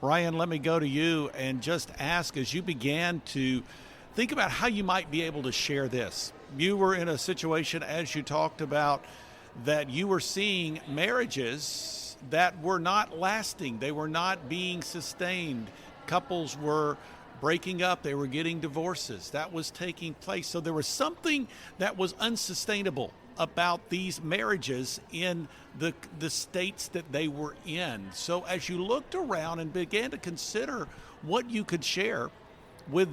Ryan, let me go to you and just ask, as you began to think about how you might be able to share this. You were in a situation, as you talked about, that you were seeing marriages that were not lasting. They were not being sustained. Couples were breaking up. They were getting divorces. That was taking place. So there was something that was unsustainable about these marriages in the states that they were in. So as you looked around and began to consider what you could share with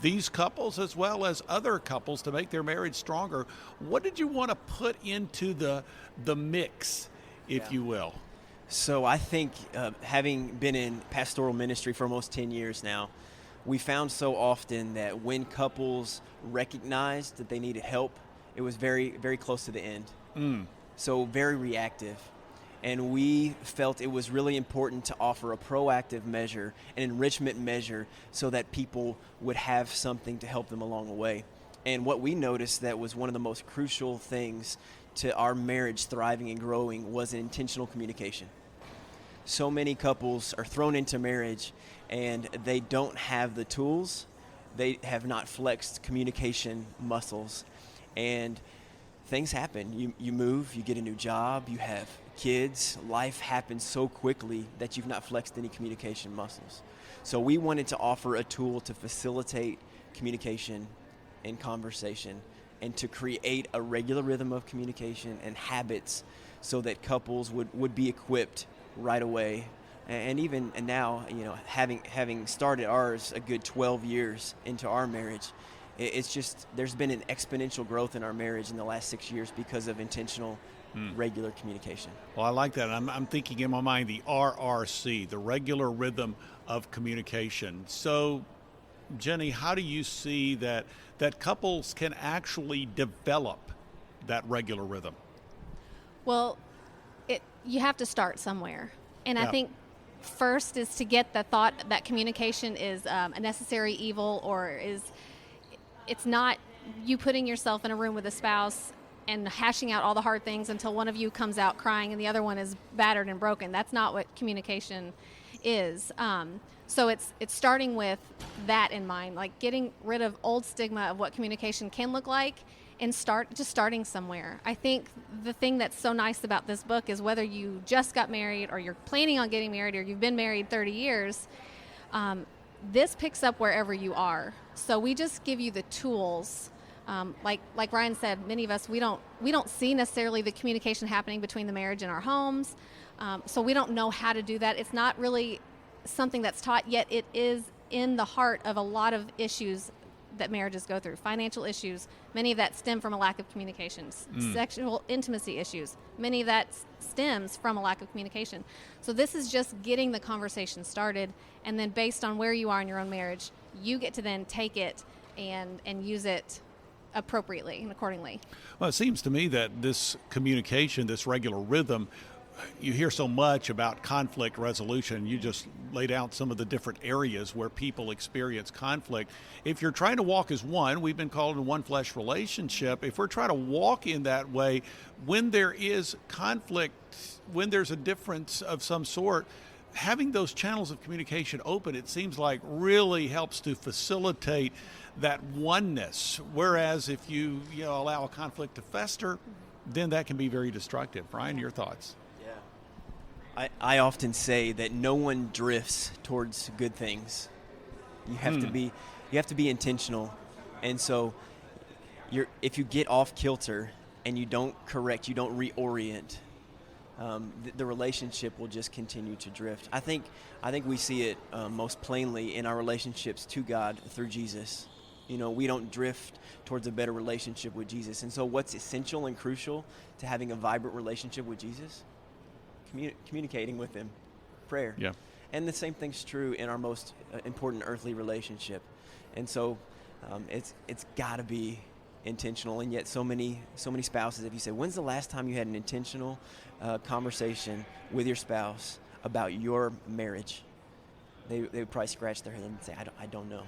these couples as well as other couples to make their marriage stronger, what did you want to put into the mix, if you will? So I think having been in pastoral ministry for almost 10 years now, we found so often that when couples recognized that they needed help, it was very, very close to the end. So very reactive. And we felt it was really important to offer a proactive measure, an enrichment measure, so that people would have something to help them along the way. And what we noticed that was one of the most crucial things to our marriage thriving and growing was an intentional communication. So many couples are thrown into marriage and they don't have the tools. They have not flexed communication muscles. And things happen. You move, you get a new job, you have kids. Life happens so quickly that you've not flexed any communication muscles. So we wanted to offer a tool to facilitate communication and conversation and to create a regular rhythm of communication and habits so that couples would be equipped right away. And even now, having started ours a good 12 years into our marriage, it's just, there's been an exponential growth in our marriage in the last 6 years because of intentional, regular communication. Well, I like that. I'm thinking in my mind the RRC, the regular rhythm of communication. So, Jenny, how do you see that couples can actually develop that regular rhythm? Well, you have to start somewhere. And I think first is to get the thought that communication is a necessary evil, or it's not you putting yourself in a room with a spouse and hashing out all the hard things until one of you comes out crying and the other one is battered and broken. That's not what communication is. So it's starting with that in mind, like getting rid of old stigma of what communication can look like and starting somewhere. I think the thing that's so nice about this book is whether you just got married or you're planning on getting married or you've been married 30 years, this picks up wherever you are. So we just give you the tools. Like Ryan said, many of us, we don't see necessarily the communication happening between the marriage and our homes. So we don't know how to do that. It's not really something that's taught, yet it is in the heart of a lot of issues that marriages go through. Financial issues, many of that stem from a lack of communication. Sexual intimacy issues, many of that stems from a lack of communication. So this is just getting the conversation started, and then based on where you are in your own marriage, you get to then take it and use it appropriately and accordingly. Well, it seems to me that this communication, this regular rhythm, you hear so much about conflict resolution. You just laid out some of the different areas where people experience conflict. If you're trying to walk as one, we've been called a one flesh relationship. If we're trying to walk in that way, when there is conflict, when there's a difference of some sort, having those channels of communication open, it seems like really helps to facilitate that oneness. Whereas if you allow a conflict to fester, then that can be very destructive. Ryan, your thoughts? I often say that no one drifts towards good things. You have to be intentional. And so if you get off kilter and you don't correct, you don't reorient, the relationship will just continue to drift. I think we see it most plainly in our relationships to God through Jesus. We don't drift towards a better relationship with Jesus. And so what's essential and crucial to having a vibrant relationship with Jesus? Communicating with him, prayer. Yeah. And the same thing's true in our most important earthly relationship. And so it's got to be intentional. And yet so many spouses, if you say, when's the last time you had an intentional conversation with your spouse about your marriage? They would probably scratch their head and say, I don't know.